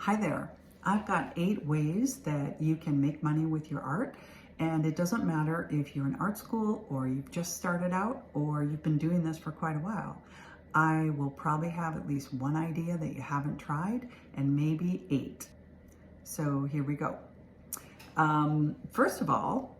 Hi there. I've got 8 ways that you can make money with your art. And it doesn't matter if you're in art school or you've just started out or you've been doing this for quite a while. I will probably have at least one idea that you haven't tried and maybe 8. So here we go. First of all,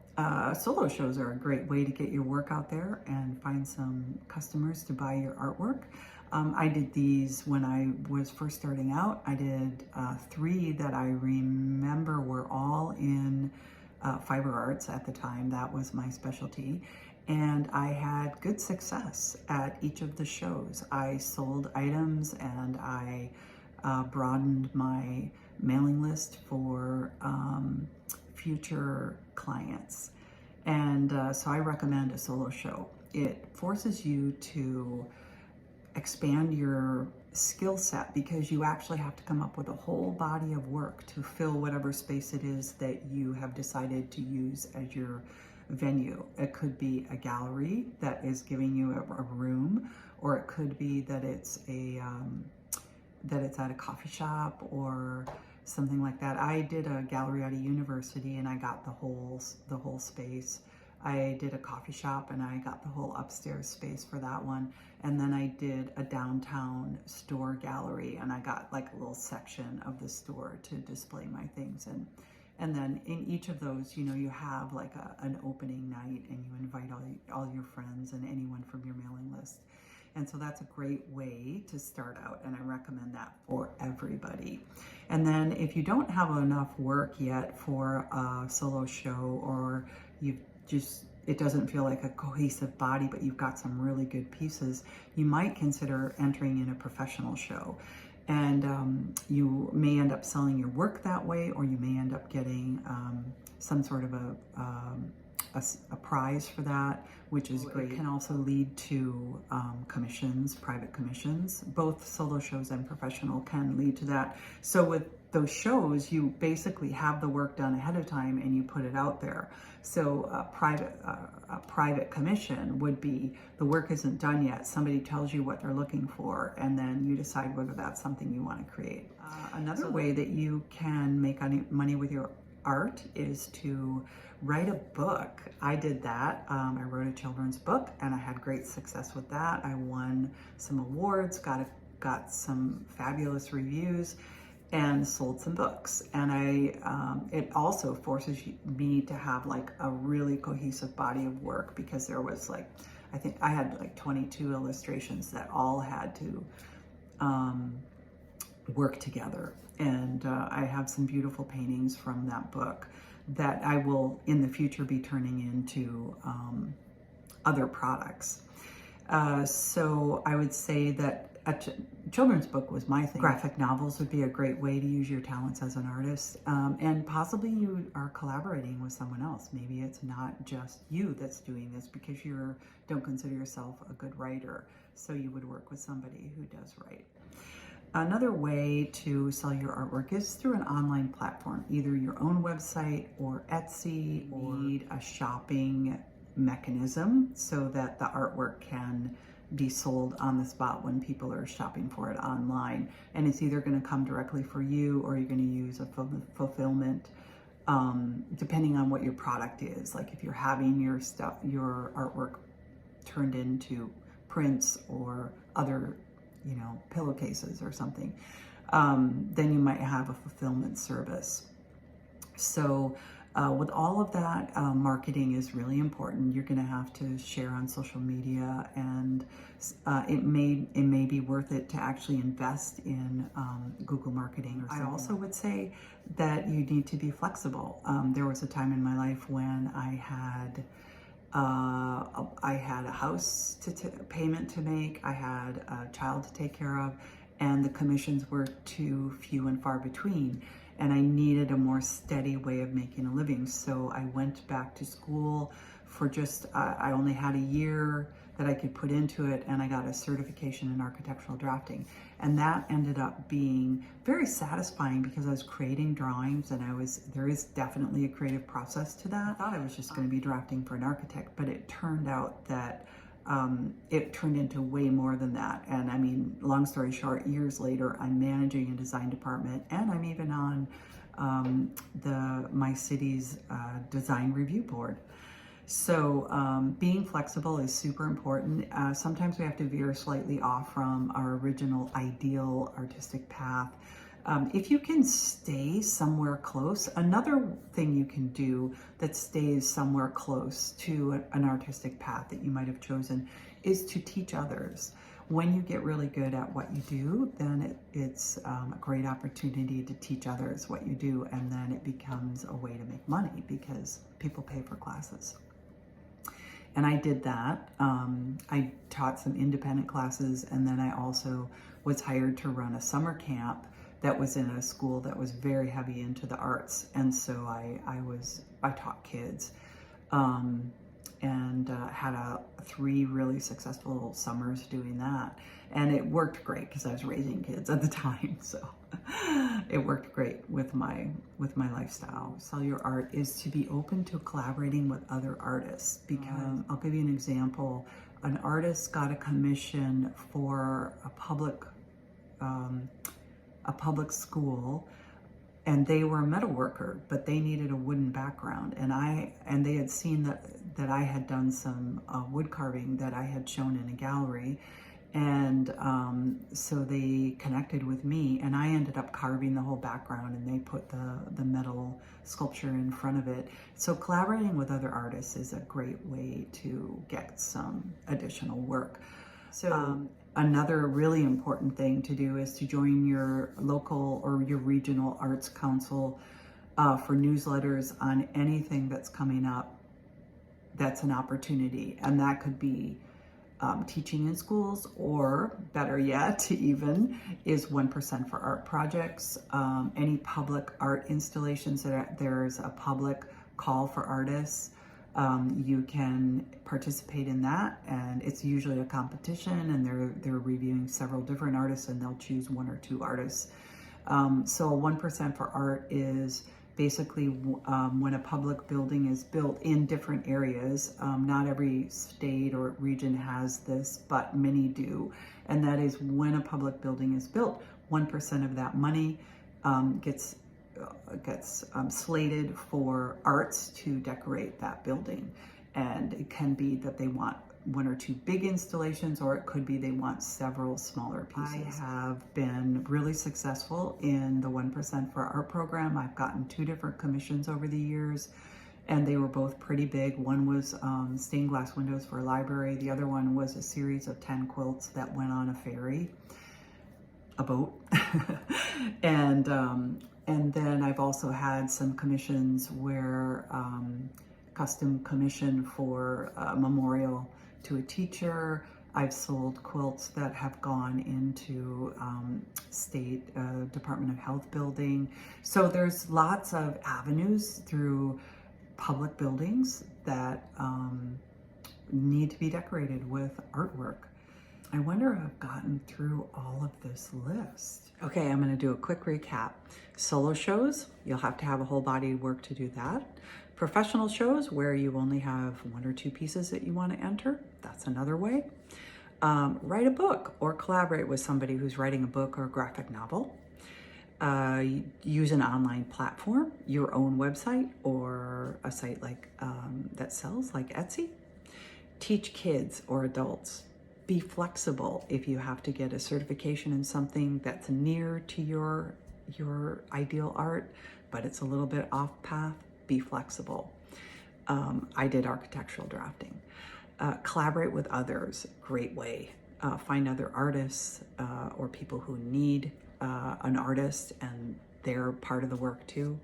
solo shows are a great way to get your work out there and find some customers to buy your artwork. I did these when I was first starting out. I did 3 that I remember were all in fiber arts at the time. That was my specialty. And I had good success at each of the shows. I sold items and I broadened my mailing list for future clients. And so I recommend a solo show. It forces you to expand your skill set because you actually have to come up with a whole body of work to fill whatever space it is that you have decided to use as your venue. It could be a gallery that is giving you a room, or it could be that it's at a coffee shop or something like that. I did a gallery at a university and I got the whole space. I did a coffee shop and I got the whole upstairs space for that one. And then I did a downtown store gallery and I got like a little section of the store to display my things. And then in each of those, you know, you have like an opening night and you invite all your friends and anyone from your mailing list. And so that's a great way to start out, and I recommend that for everybody. And then if you don't have enough work yet for a solo show, or it doesn't feel like a cohesive body, but you've got some really good pieces, you might consider entering in a professional show. And you may end up selling your work that way, or you may end up getting some sort of a prize for that, which is great. It can also lead to commissions, private commissions. Both solo shows and professional can lead to that. So with those shows, you basically have the work done ahead of time and you put it out there. So a private commission would be the work isn't done yet. Somebody tells you what they're looking for, and then you decide whether that's something you want to create. Another way that you can make money with your art is to write a book. I did that. I wrote a children's book and I had great success with that. I won some awards, got some fabulous reviews, and sold some books. And it also forces me to have like a really cohesive body of work, because there was like, I think I had like 22 illustrations that all had to work together. And I have some beautiful paintings from that book that I will in the future be turning into other products. So I would say that a children's book was my thing. Graphic novels would be a great way to use your talents as an artist. And possibly you are collaborating with someone else. Maybe it's not just you that's doing this because you don't consider yourself a good writer. So you would work with somebody who does write. Another way to sell your artwork is through an online platform, either your own website or Etsy, or need a shopping mechanism so that the artwork can be sold on the spot when people are shopping for it online. And it's either going to come directly for you, or you're going to use a fulfillment, depending on what your product is. Like if you're having your artwork turned into prints or other pillowcases or something, then you might have a fulfillment service. So with all of that, marketing is really important. You're going to have to share on social media, and it may be worth it to actually invest in Google marketing or something. I also would say that you need to be flexible. There was a time in my life when I had a house payment to make, I had a child to take care of, and the commissions were too few and far between. And I needed a more steady way of making a living. So I went back to school for I only had a year that I could put into it, and I got a certification in architectural drafting. And that ended up being very satisfying because I was creating drawings, and there is definitely a creative process to that. I thought I was just going to be drafting for an architect, but it turned out that it turned into way more than that. And I mean, long story short, years later, I'm managing a design department, and I'm even on my city's design review board. So being flexible is super important. Sometimes we have to veer slightly off from our original ideal artistic path. If you can stay somewhere close, another thing you can do that stays somewhere close to an artistic path that you might have chosen is to teach others. When you get really good at what you do, then it's a great opportunity to teach others what you do, and then it becomes a way to make money because people pay for classes. And I did that. I taught some independent classes, and then I also was hired to run a summer camp that was in a school that was very heavy into the arts. And so I taught kids and had 3 really successful summers doing that. And it worked great because I was raising kids at the time. So it worked great with my lifestyle. Sell your art is to be open to collaborating with other artists. Because I'll give you an example. An artist got a commission for a public school, and they were a metal worker, but they needed a wooden background. And they had seen that I had done some wood carving that I had shown in a gallery. And so they connected with me, and I ended up carving the whole background, and they put the metal sculpture in front of it. So collaborating with other artists is a great way to get some additional work. So another really important thing to do is to join your local or your regional arts council for newsletters on anything that's coming up that's an opportunity. And that could be teaching in schools, or better yet, even is 1% for art projects. Any public art installations that there's a public call for artists, you can participate in that, and it's usually a competition, and they're reviewing several different artists, and they'll choose 1 or 2 artists. So 1% for art is basically when a public building is built in different areas. Not every state or region has this, but many do. And that is when a public building is built, 1% of that money gets slated for arts to decorate that building. And it can be that they want 1 or 2 big installations, or it could be they want several smaller pieces. I have been really successful in the 1% for art program. I've gotten 2 different commissions over the years, and they were both pretty big. One was stained glass windows for a library. The other one was a series of 10 quilts that went on a ferry, a boat. And then I've also had some commissions where custom commission for a memorial to a teacher. I've sold quilts that have gone into state Department of Health building. So there's lots of avenues through public buildings that need to be decorated with artwork. I wonder if I've gotten through all of this list. Okay, I'm going to do a quick recap. Solo shows, you'll have to have a whole body of work to do that. Professional shows, where you only have 1 or 2 pieces that you want to enter, that's another way. Write a book or collaborate with somebody who's writing a book or a graphic novel. Use an online platform, your own website, or a site like that sells, like Etsy. Teach kids or adults. Be flexible if you have to get a certification in something that's near to your ideal art, but it's a little bit off path. Be flexible. I did architectural drafting. Collaborate with others, great way. Find other artists or people who need an artist, and they're part of the work too.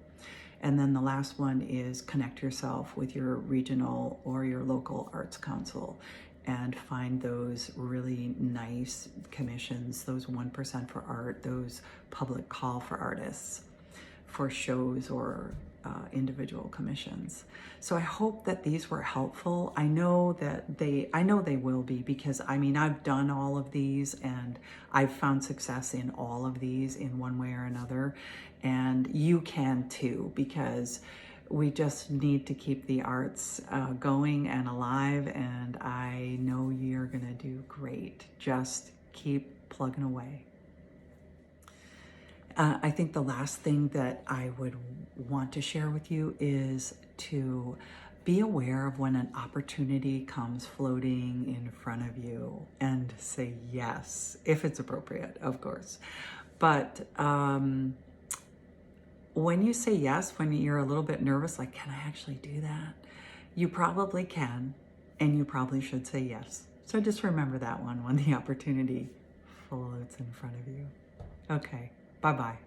And then the last one is connect yourself with your regional or your local arts council and find those really nice commissions, those 1% for art, those public call for artists for shows or individual commissions. So I hope that these were helpful. I know they will be, because I mean, I've done all of these and I've found success in all of these in one way or another. And you can too, because we just need to keep the arts going and alive, and I know you're gonna do great. Just keep plugging away. I think the last thing that I would want to share with you is to be aware of when an opportunity comes floating in front of you and say yes, if it's appropriate, of course. But when you say yes, when you're a little bit nervous, like, can I actually do that? You probably can, and you probably should say yes. So just remember that one when the opportunity floats in front of you. Okay, bye-bye.